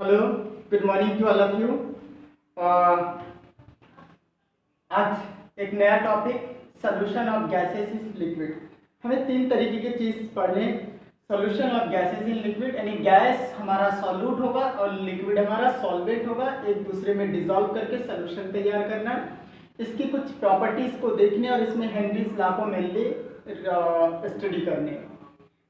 Hello, good morning to all of you. आज एक नया topic, solution of gases in liquid. हमें तीन तरीके की चीज़ पढ़ने। Solution of gases in liquid यानी गैस हमारा सॉल्यूट होगा और लिक्विड हमारा सॉल्वेंट होगा, एक दूसरे में डिसॉल्व करके सोल्यूशन तैयार करना। इसकी कुछ प्रॉपर्टीज़ को देखने और इसमें हेनरीज लॉ को मेनली स्टडी करने।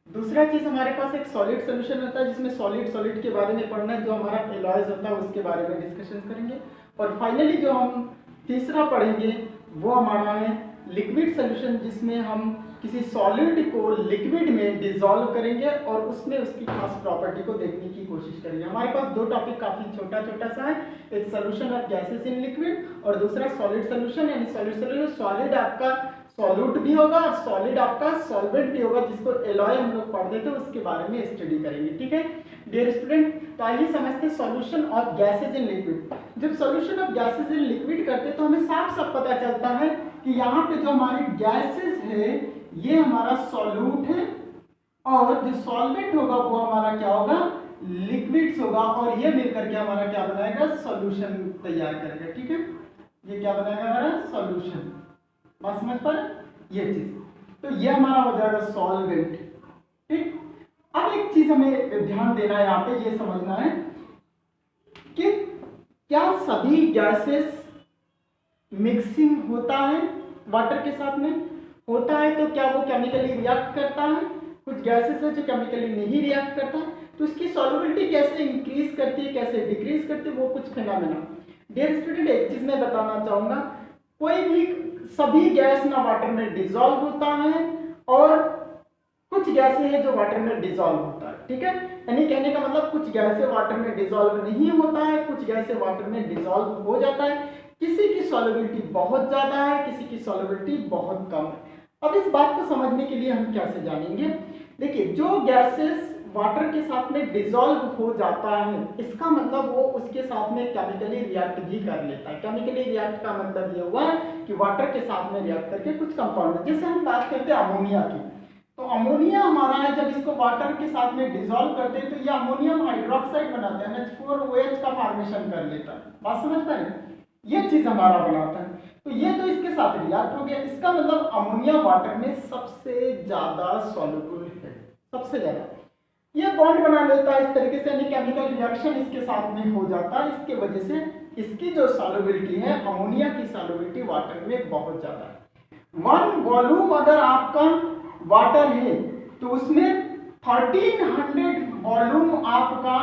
दूसरा चीज हमारे पास एक सॉलिड सोल्यूशन होता है जिसमें सॉलिड के बारे में पढ़ना है, जो हमारा एलॉयज होता है उसके बारे में डिस्कशन करेंगे। और फाइनली जो हम तीसरा पढ़ेंगे वो हमारा है लिक्विड सोल्यूशन, जिसमें हम किसी सॉलिड को लिक्विड में डिसॉल्व करेंगे और उसमें उसकी खास प्रॉपर्टी को देखने की कोशिश करेंगे। हमारे पास दो टॉपिक काफी छोटा छोटा सा है, एक solution of gases in liquid और दूसरा सॉलिड सोल्यूशन। यानी सॉलिड सोल्यूशन, सॉलिड आपका सॉल्यूट भी होगा और सॉलिड आपका सॉल्वेंट भी होगा, जिसको एलॉय हम लोग पढ़ते थे, उसके बारे में स्टडी करेंगे। ठीक है डियर स्टूडेंट, तो आइए समझते हैं solution of gases in liquid. जब solution of gases in liquid करते हैं तो हमें साफ साफ पता चलता है कि यहाँ पे जो हमारी गैसेस है ये हमारा सॉल्यूट है और जो सॉल्वेंट होगा वो हमारा क्या होगा, लिक्विड्स होगा, और ये मिलकर के हमारा क्या बनाएगा, सॉल्यूशन तैयार करेगा। ठीक है, ये क्या बनाएगा, हमारा सॉल्यूशन। बात समझ पर ये चीज, तो ये हमारा हो जाएगा सॉल्वेंट। ठीक, अब एक चीज हमें ध्यान देना है, यहाँ पे ये समझना है कि क्या सभी गैसेस मिक्सिंग होता है वाटर के साथ में, होता है तो क्या वो केमिकली रिएक्ट करता है। कुछ गैसेस है जो केमिकली नहीं रिएक्ट करता है, तो उसकी सॉल्युबिलिटी कैसे इंक्रीज करती है, कैसे डिक्रीज करती है, वो कुछ फिनोमेना। डियर स्टूडेंट, एक चीज मैं बताना चाहूंगा, कोई भी सभी गैस ना वाटर में डिसॉल्व होता है और कुछ गैसें हैं जो वाटर में डिसॉल्व होता है। ठीक है, यानी कहने का मतलब कुछ गैसें वाटर में डिसॉल्व नहीं होता है, कुछ गैसें वाटर में डिसॉल्व हो जाता है। किसी की सॉल्युबिलिटी बहुत ज्यादा है, किसी की सॉल्युबिलिटी बहुत कम है। अब इस बात को समझने के लिए हम कैसे जानेंगे, देखिए जो गैसेस वाटर के साथ में डिसॉल्व हो जाता है, इसका मतलब वो उसके साथ में केमिकली रिएक्ट भी कर लेता है। केमिकली रिएक्ट का मतलब ये हुआ कि वाटर के साथ में रिएक्ट करके कुछ कंपाउंड, जैसे हम बात करते हैं अमोनिया की, तो अमोनिया हमारा है, जब इसको वाटर के साथ में डिसॉल्व करते हैं तो ये अमोनियम हाइड्रोक्साइड बनाते हैं, NH4OH का फॉर्मेशन कर लेता है। बात समझ पाए, ये चीज हमारा बनाता है। तो ये तो इसके साथ रिएक्ट हो गया, इसका मतलब अमोनिया वाटर में सबसे ज्यादा सॉल्युबल है, सबसे ज्यादा ये बॉन्ड बना लेता है इस तरीके से, यानी केमिकल रिएक्शन इसके साथ में हो जाता है। इसके वजह से इसकी जो सॉल्युबिलिटी है, अमोनिया की सॉल्युबिलिटी वाटर में बहुत ज्यादा है। वन वॉल्यूम अगर आपका वाटर है तो उसमें 1300 वॉल्यूम आपका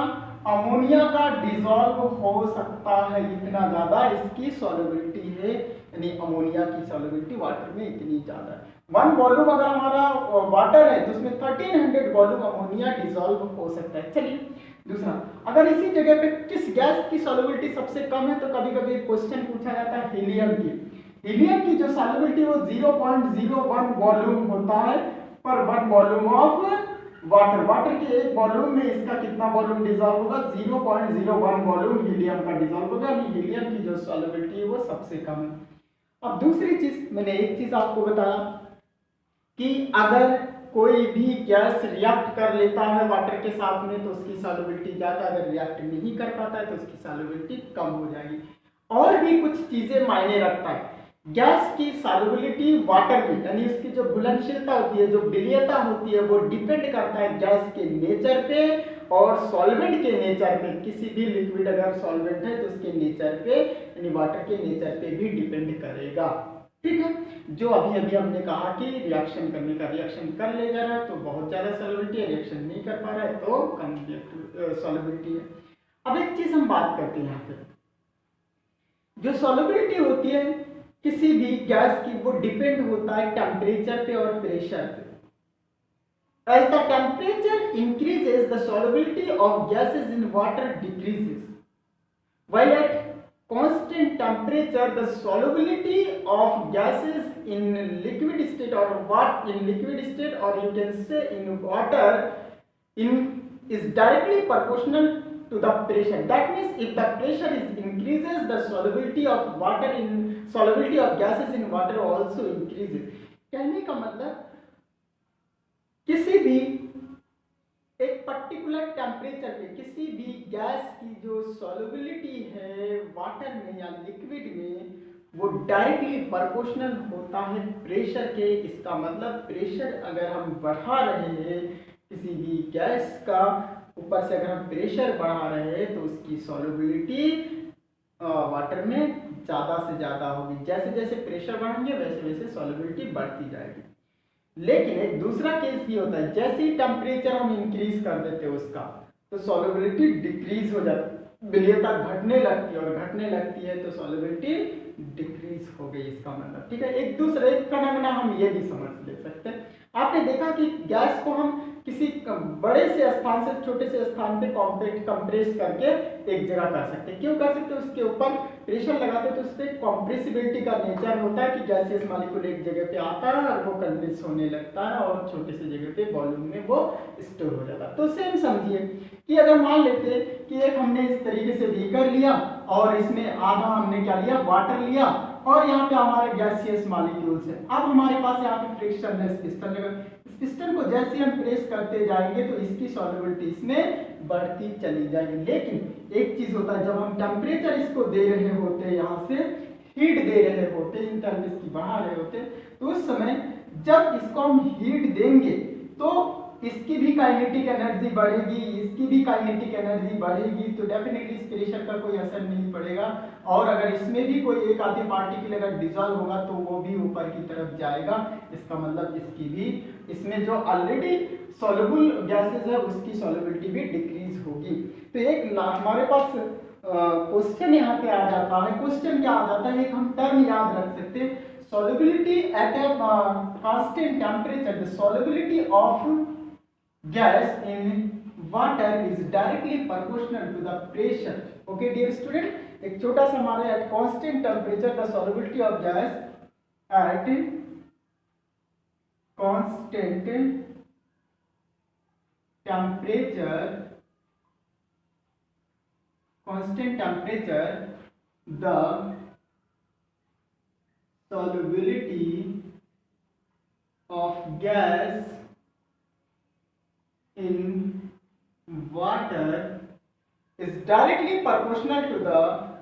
अमोनिया का डिसॉल्व हो सकता है, इतना ज्यादा इसकी सॉल्युबिलिटी है, यानी अमोनिया की सॉल्युबिलिटी वाटर में इतनी ज्यादा है। वन वॉल्यूम अगर हमारा वाटर है तो उसमें 1300 वॉल्यूम अमोनिया डिसॉल्व हो सकता है। चलिए दूसरा, अगर इसी जगह पे किस गैस की सॉल्युबिलिटी सबसे कम है, तो कभी कभी क्वेश्चन पूछा जाता है हीलियम की। हीलियम की जो सॉल्युबिलिटी वो 0.01 वॉल्यूम होता है पर 1 वॉल्यूम ऑफ वाटर। वाटर के एक वॉल्यूम में इसका कितना वॉल्यूम डिसॉल्व होगा, 0.01 वॉल्यूम हीलियम का डिसॉल्व होगा, यानी हीलियम की जो सॉल्युबिलिटी है वो सबसे कम है। अब दूसरी चीज, मैंने एक चीज आपको बताया कि अगर कोई भी गैस रिएक्ट कर लेता है वाटर के साथ में तो उसकी सॉल्युबिलिटी ज्यादा, अगर रिएक्ट नहीं कर पाता है तो उसकी सॉल्युबिलिटी कम हो जाएगी। और भी कुछ चीजें मायने रखता है गैस की सॉल्युबिलिटी वाटर में, यानी उसकी जो घुलनशीलता होती है, जो विलीयता होती है, वो डिपेंड करता है गैस के नेचर पे और सॉल्वेंट के नेचर पे। किसी भी लिक्विड अगर सॉल्वेंट है तो उसके नेचर पे, यानी वाटर के नेचर पे भी डिपेंड करेगा। ठीक है, जो अभी अभी हमने कहा कि रिएक्शन करने का, रिएक्शन कर ले जा रहा है तो बहुत ज्यादा सॉल्युबिलिटी है, रिएक्शन नहीं कर पा रहा है तो कम सॉल्युबिलिटी है। अब एक चीज हम बात करते हैं यहाँ पे, जो सॉल्युबिलिटी होती है किसी भी गैस की, वो डिपेंड होता है टेम्परेचर पे और प्रेशर पे। As the temperature increases, the solubility of gases in water decreases. While at constant temperature, the solubility of gases in liquid state or what in liquid state, or you can say in water, is directly proportional to the pressure. That means if the pressure is increases, the solubility of water in solubility of gases in water also increases. कहने का मतलब किसी भी एक particular particular temperature पे किसी भी gas की जो सॉल्युबिलिटी है वाटर में या लिक्विड में वो डायरेक्टली प्रोपोर्शनल होता है प्रेशर के। इसका मतलब प्रेशर अगर हम बढ़ा रहे हैं किसी भी गैस का, ऊपर से अगर हम प्रेशर बढ़ा रहे हैं तो उसकी सॉल्युबिलिटी वाटर में ज़्यादा से ज़्यादा होगी। जैसे जैसे प्रेशर बढ़ेंगे वैसे वैसे सॉल्युबिलिटी बढ़ती जाएगी। लेकिन एक दूसरा केस भी होता है, जैसे ही टेम्परेचर हम इंक्रीज कर देते हैं उसका तो सॉल्युबिलिटी डिक्रीज हो जाती है, विलेयता घटने लगती है, और घटने लगती है तो सॉल्युबिलिटी डिक्रीज हो गई इसका मतलब। ठीक है, एक दूसरे फिनोमेना हम ये भी समझ ले सकते हैं। आपने देखा कि गैस को हम किसी बड़े से स्थान से छोटे से स्थान पे कॉम्पैक्ट कंप्रेस करके एक जगह कर सकते हैं। क्यों कर सकते हैं? उसके ऊपर प्रेशर लगाते हैं तो उस पर कॉम्प्रेसिबिलिटी का नेचर होता है कि गैसियस मॉलिक्यूल एक जगह पे आता है और वो कंडेंस होने लगता है और छोटे से जगह पे वॉल्यूम में वो स्टोर हो जाता है। तो सेम समझिए कि अगर मान लेते कि एक हमने इस तरीके से बीकर लिया और इसमें आधा हमने क्या लिया, वाटर लिया, और यहाँ पे हमारे गैसियस मॉलिक्यूल्स है। अब हमारे पास यहाँ पे फ्रिक्शन है, पिस्टन लगा। इस पिस्टन को जैसे हम प्रेस करते जाएंगे तो इसकी सॉल्युबिलिटी इसमें बढ़ती चली जाएगी। लेकिन एक चीज होता है, जब हम टेम्परेचर इसको दे रहे होते हैं, यहाँ से हीट दे रहे होते हैं, इंटरनल इसकी बढ़ा रहे होते हैं, तो उस समय जब इसको हम हीट देंगे तो इसकी भी काइनेटिक एनर्जी बढ़ेगी, इसकी भी काइनेटिक एनर्जी बढ़ेगी, तो डेफिनेटली इस प्रेशर का कोई असर नहीं पड़ेगा। और अगर इसमें भी कोई एक आधे पार्टिकल अगर डिसॉल्व होगा तो वो भी ऊपर की तरफ जाएगा। इसका मतलब इसकी भी, इसमें जो ऑलरेडी सॉल्युबल गैसेस है उसकी सॉल्युबिलिटी भी डिक्रीज होगी। तो एक हमारे पास क्वेश्चन यहाँ पे आ जाता है। क्वेश्चन क्या आ जाता है, एक हम टर्म याद रख सकते हैं, solubility at a constant temperature. The solubility of gas in water is directly proportional to the pressure. Okay dear student, एक छोटा सा हमारे at constant temperature the solubility of gas at constant temperature the solubility of gas in water is directly proportional to the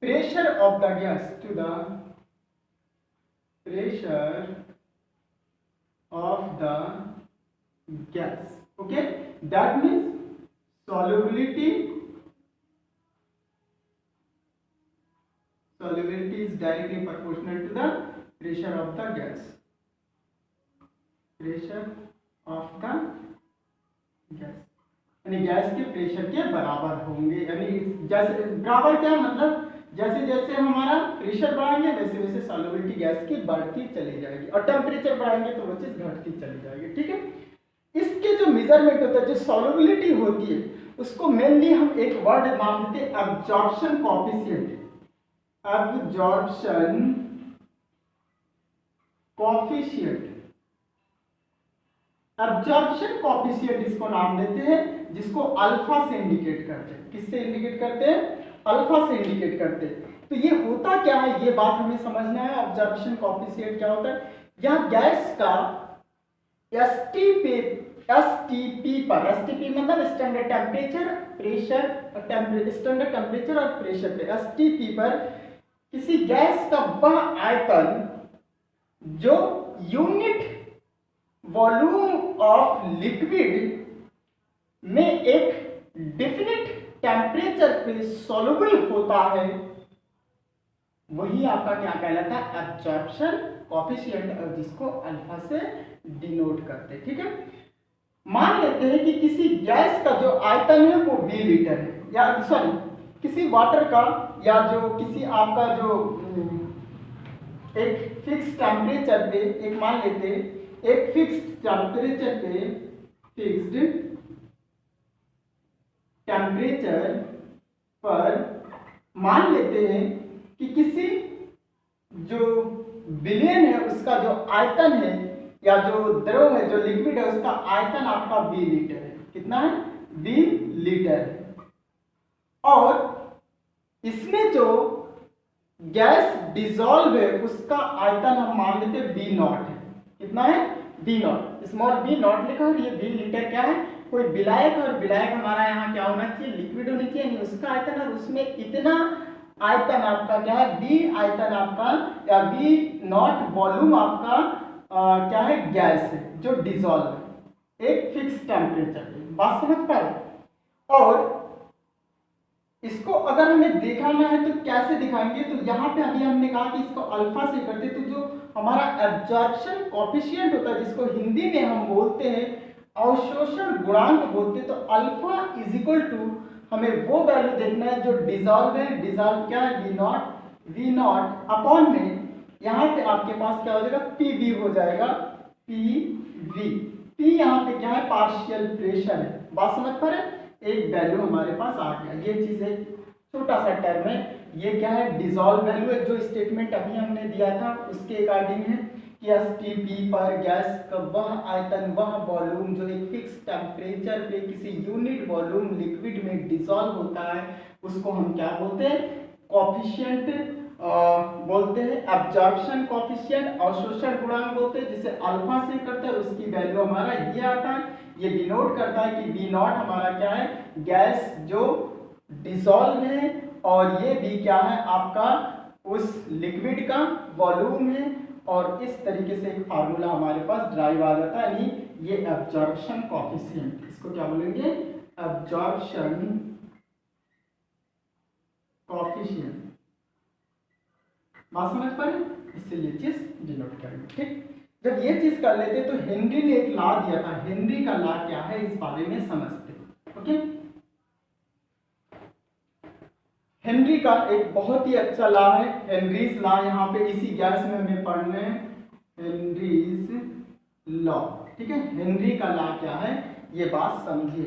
pressure of the gas, to the pressure of the gas. Okay, that means solubility is directly proportional to the pressure of the gas. Pressure of the gas यानी gas के pressure के बराबर होंगे। यानी जैसे बराबर क्या मतलब, जैसे जैसे हमारा प्रेशर बढ़ाएंगे वैसे वैसे सॉल्युबिलिटी गैस की बढ़ती चली जाएगी, और टेम्परेचर बढ़ाएंगे तो वो चीज घटती चली जाएगी। ठीक है, इसके जो मेजरमेंट होता है, जो सॉल्युबिलिटी होती है, उसको मेनली हम एक वर्ड मान देते हैं absorption coefficient. Absorption coefficient, absorption coefficient इसको नाम देते हैं, जिसको अल्फा से इंडिकेट करते हैं। किससे इंडिकेट करते हैं? अल्फा से इंडिकेट करते हैं। तो ये होता क्या है, ये बात हमें समझना है। ऑब्जर्वेशन कोएफिशिएंट क्या होता है? यह गैस का एसटीपी पर, एसटीपी मतलब standard temperature, pressure, standard temperature और प्रेशर पे, एसटीपी पर किसी गैस का वह आयतन जो यूनिट वॉल्यूम ऑफ लिक्विड में एक डेफिनेट टेम्परेचर पे सॉल्युबल होता है, वही आपका क्या कहलाता है? एब्जॉर्प्शन कोएफिशिएंट, और जिसको अल्फा से डिनोट करते हैं। ठीक है, मान लेते हैं कि किसी गैस का जो आयतन है वो 20 लीटर है, या सॉरी किसी वाटर का, या जो किसी आपका जो एक फिक्स टेम्परेचर पे, एक मान लेते हैं एक फिक्स्ड टेम्परेचर पे, फिक्स्ड टेम्परेचर पर मान लेते हैं कि किसी जो बिलियन है उसका जो आयतन है, या जो द्रव है, जो लिक्विड है, उसका आयतन आपका 20 लीटर है। कितना है? 20 लीटर है। और इसमें जो गैस डिसॉल्व है उसका आयतन हम मान लेते हैं बी नॉट है। कितना है? B naught, small b naught लिखा और ये बी लीटर क्या है? कोई विलायक, और विलायक हमारा यहाँ क्या होना चाहिए? लिक्विड होनी चाहिए, यानी उसका आयतन, और उसमें इतना आयतन आपका क्या है? बी आयतन आपका या बी नॉट वॉल्यूम आपका क्या है? गैस है जो डिसॉल्व है एक फिक्स टेम्परेचर पे। बात समझ पा रहे? और इसको अगर हमें दिखाना है तो कैसे दिखाएंगे? तो यहाँ पे अभी हमने कहा कि इसको अल्फा से करते, तो जो हमारा एब्जॉर्प्शन कोएफिशिएंट होता है जिसको हिंदी में हम बोलते हैं अवशोषण गुणांक बोलते हैं, तो अल्फा इज इक्वल टू हमें वो वैल्यू देखना है जो डिसॉल्व है। डिसॉल्व क्या है? वी नॉट अपॉन में यहाँ पे आपके पास क्या हो जाएगा? पी वी हो जाएगा, पी वी। पी यहाँ पे क्या है? पार्शियल प्रेशर है। बात समझ पा रहे? एक वैल्यू हमारे पास आ गया। ये चीज है, छोटा सा टर्म है। ये क्या है? डिसॉल्व वैल्यू है। जो स्टेटमेंट अभी हमने दिया था उसके अकॉर्डिंग है कि एसटीपी पर गैस का वह आयतन, वह वॉल्यूम जो एक फिक्स टेम्परेचर पे किसी यूनिट वॉल्यूम लिक्विड में डिसॉल्व होता है उसको हम क्या बोलते हैं? कोएफिशिएंट बोलते हैं, एब्जॉर्प्शन कोएफिशिएंट, अवशोषण गुणांक बोलते हैं, जिसे अल्फा से करते हैं उसकी वैल्यू हमारा ये आता है। ये डिनोट करता है कि बी नॉट हमारा क्या है? गैस जो डिसॉल्व है, और ये बी क्या है? आपका उस लिक्विड का वॉल्यूम है। और इस तरीके से एक फार्मूला हमारे पास ड्राइव आ जाता है, यानी ये एब्जॉर्प्शन कोएफिशिएंट। इसको क्या बोलेंगे? Absorption coefficient. बात समझ पाए? इससे ये चीज डिनोट करेंगे। ठीक, जब ये चीज कर लेते तो हेनरी ने एक लॉ दिया था। हेनरी का लॉ क्या है इस बारे में समझते हैं। ओके, हेनरी का एक बहुत ही अच्छा लॉ है, हेनरीज लॉ। यहाँ पे इसी गैस में हमें पढ़ना है, हेनरीज लॉ। ठीक है, हेनरी का लॉ क्या है ये बात समझिए।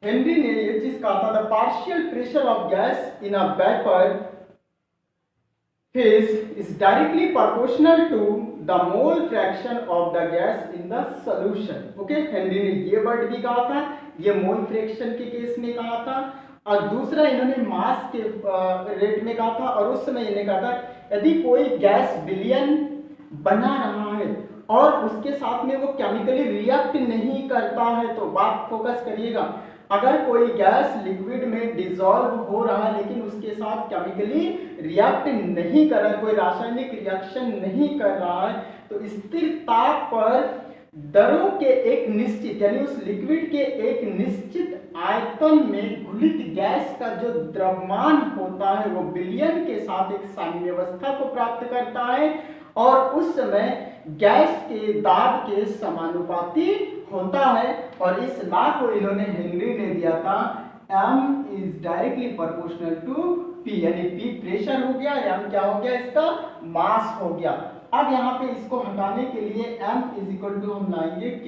हेनरी ने ये चीज कहा था, the partial pressure of gas in a vapour phase is directly proportional to the mole fraction of the gas in the solution. Okay, Henry ने ये वर्ड भी कहा था, ये मोल फ्रैक्शन के केस में कहा था, और दूसरा इन्होंने मास के रेट में कहा था। और उस समय इन्होंने कहा था यदि कोई गैस विलयन बना रहा है और उसके साथ में वो केमिकली रिएक्ट नहीं करता है, तो बात फोकस करिएगा, अगर कोई गैस लिक्विड में डिसॉल्व हो रहा है लेकिन उसके साथ केमिकली रिएक्ट नहीं कर रहा है, कोई रासायनिक रिएक्शन नहीं कर रहा है, तो स्थिर ताप पर दरों के एक निश्चित, यानी उस लिक्विड के एक निश्चित आयतन में घुलित गैस का जो द्रव्यमान होता है वो विलयन के साथ एक साम्यावस्था को प्राप्त करता है, और उस समय गैस के दाब के समानुपाती होता है। और इस लॉ को इन्होंने हेनरी ने दिया था, m is directly proportional to p, यानी p प्रेशर हो गया, m क्या हो गया? इसका मास हो गया। अब यहाँ पे इसको हटाने के लिए m इज इक्वल टू हम लाएंगे k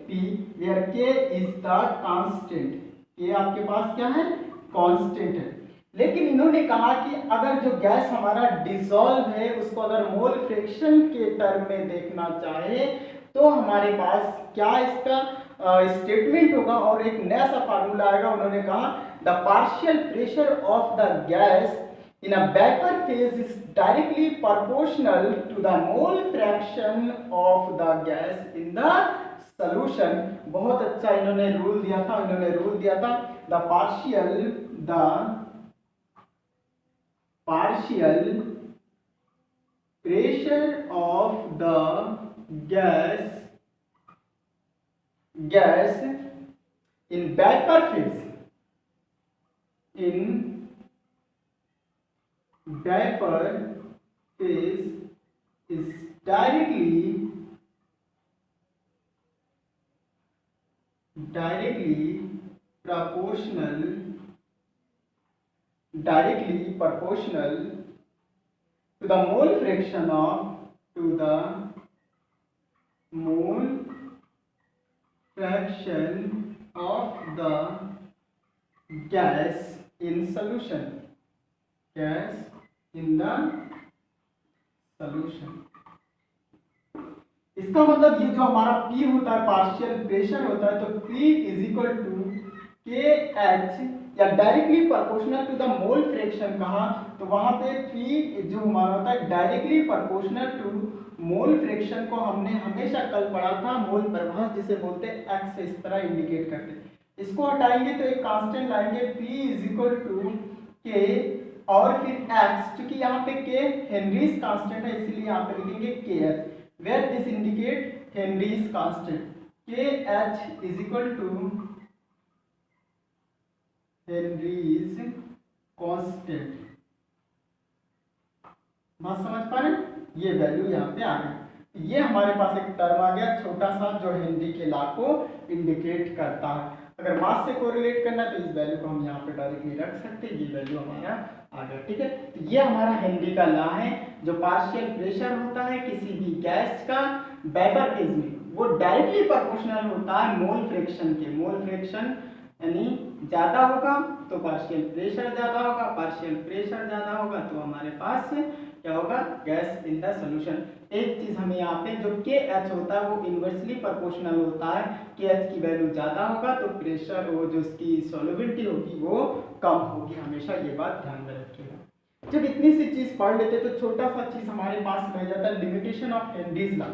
p, where k is the constant. k आपके पास क्या है? कांस्टेंट है। लेकिन इन्होंने कहा कि अगर जो गैस हमारा डिसॉल्व है उसको अगर मोल फ्रैक्शन के टर्म में देखना चाहे तो हमारे पास क्या इसका स्टेटमेंट होगा और एक नया सा फार्मूला आएगा। उन्होंने कहा the partial pressure of the gas in a vapour phase is directly proportional to the mole fraction of the gas in the solution. बहुत अच्छा इन्होंने रूल दिया था, the partial pressure of the gas in vapor phase is directly proportional to the mole fraction of the gas in solution. इसका मतलब ये जो हमारा P होता है पार्शियल प्रेशर होता है, तो P is equal to K H, या directly proportional to the mole fraction कहा तो वहां पे P जो हमारा होता है directly proportional to mole fraction को हमने हमेशा कल पढ़ा था मोल प्रभास जिसे बोलते हैं x से इस तरह इंडिकेट करते हैं। इसको हटाएंगे तो एक कांस्टेंट लाएंगे P इज इक्वल टू के और फिर x, क्योंकि यहाँ पे k हेनरीज कांस्टेंट है इसलिए यहाँ पे लिखेंगे kh where this indicate Henry's constant kh is equal to Henry's constant. बात समझ पा रहे हैं? ये वैल्यू यहाँ पे आ गई। ये हमारे पास एक टर्म आ गया छोटा सा जो हेनरी के लॉ को इंडिकेट करता है। अगर मास से कोरिलेट करना तो इस वैल्यू को हम यहाँ पे डायरेक्टली रख सकते हैं। ये वैल्यू हमारा आ गया, ठीक है। तो ये हमारा हेनरी का लॉ है जो पार्शियल प्रेशर होता है किसी भी गैस का वेपर केस में वो डायरेक्टली प्रोपोर्शनल होता है मोल फ्रैक्शन के। मोल फ्रैक्शन यानी ज्यादा होगा तो पार्शियल प्रेशर ज्यादा होगा, पार्शियल प्रेशर ज्यादा होगा तो हमारे पास क्या होगा गैस इन द सॉल्यूशन। एक चीज हमें यहाँ पे जो KH होता है वो इनवर्सली प्रोपोर्शनल होता है। KH की वैल्यू ज्यादा होगा तो प्रेशर वो जो उसकी सॉल्युबिलिटी होगी वो कम होगी, हमेशा ये बात ध्यान में रखिएगा। जब इतनी सी चीज पढ़ लेते तो छोटा सा चीज हमारे पास रह जाता है limitation of Henry's law.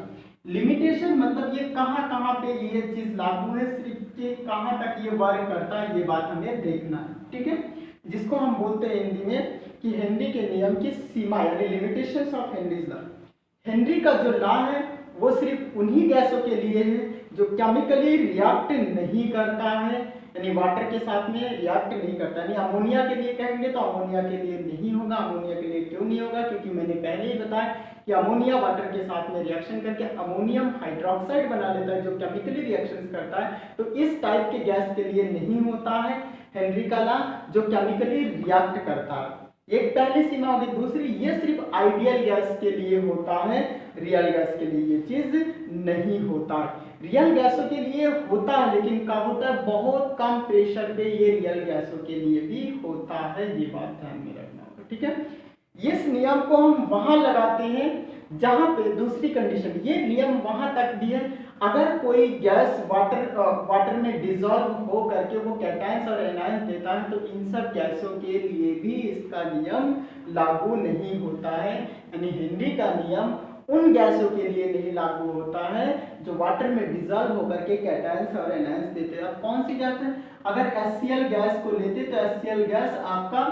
Limitation मतलब ये कहाँ पे ये चीज लागू है, सिर्फ के कहाँ तक ये वर्क करता है ये बात हमें देखना है, ठीक है। जिसको हम बोलते हैं हिंदी में कि हेनरी के नियम की सीमा यानी limitations of Henry's law. Henry का जो लॉ है वो सिर्फ उन्हीं गैसों के लिए है जो केमिकली रिएक्ट नहीं करता है, यानी वाटर के साथ में रिएक्ट नहीं करता। यानी अमोनिया के लिए कहेंगे तो अमोनिया के लिए नहीं होगा। अमोनिया के लिए क्यों नहीं होगा? क्योंकि मैंने पहले ही बताया कि अमोनिया वाटर के साथ में रिएक्शन करके अमोनियम हाइड्रोक्साइड बना लेता है जो केमिकली रिएक्शंस करता है। तो इस टाइप के गैस के लिए नहीं होता है हेनरी का लॉ जो केमिकली रिएक्ट करता है। एक पहली सीमा होगी। दूसरी ये सिर्फ आइडियल गैस के लिए होता है, रियल गैस के लिए ये चीज नहीं होता। रियल गैसों के लिए होता है लेकिन कब होता है? बहुत कम प्रेशर पे ये रियल गैसों के लिए भी होता है, ये बात ध्यान में रखना होगा, ठीक है। इस नियम को हम वहां लगाते हैं जहां पे दूसरी कंडीशन, ये नियम वहां तक भी है अगर कोई गैस वाटर में डिसॉल्व हो करके वो कैटायंस और एनायंस देता है तो इन सब गैसों के लिए भी इसका नियम लागू नहीं होता है। यानी हेनरी का नियम उन गैसों के लिए नहीं लागू होता है जो वाटर में डिसॉल्व होकर के कैटायंस और एनायंस देते हैं। अब कौन सी गैस है? अगर HCl गैस को लेते तो HCl गैस आपका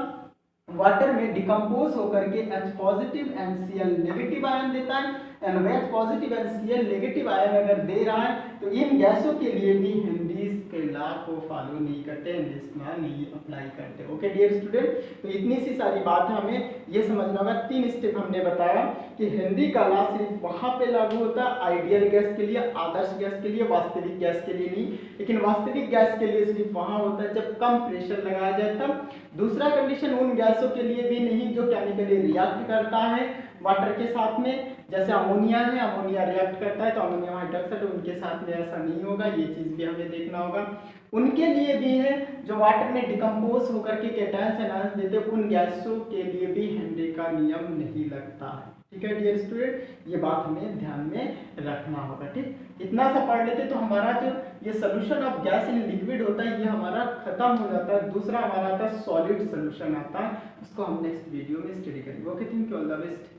वाटर में डिकम्पोज होकर के H positive and Cl negative ion देता है and H positive and Cl negative ion अगर दे रहा है तो इन गैसों के लिए भी हेनरीज के लॉ को फॉलो नहीं करते, हेनरीज लॉ नहीं अप्लाई करते। ओके डियर स्टूडेंट, तो इतनी सी सारी बात है हमें ये समझना होगा। 3 स्टेप हमने बताया कि हेनरी का लॉ सिर्फ वहां पे लागू होता है आइडियल गैस के लिए, आदर्श गैस के लिए, वास्तविक गैस के लिए नहीं। लेकिन वास्तविक गैस के लिए सिर्फ वहां होता है जब कम प्रेशर लगाया जाए तब। दूसरा कंडीशन उन गैसों के लिए भी नहीं जो केमिकली रिएक्ट करता है वाटर के साथ में, जैसे अमोनिया है, अमोनिया रिएक्ट करता है तो अमोनियम हाइड्रोक्साइड उनके साथ में ऐसा नहीं होगा, ये चीज भी हमें देखना होगा। उनके लिए भी है जो वाटर में डिकम्पोज होकर के कैटायंस एनायंस देते, उन गैसों के लिए भी हेनरी का नियम नहीं लगता है, ठीक है डियर स्टूडेंट, ये बात हमें ध्यान में रखना होगा, ठीक। इतना सा पढ़ लेते तो हमारा जो ये solution of gas in liquid होता है ये हमारा खत्म हो जाता है। दूसरा हमारा आता है सॉलिड सोल्यूशन आता है, उसको हम नेक्स्ट वीडियो में स्टडी करेंगे। Okay, thank you, all the best.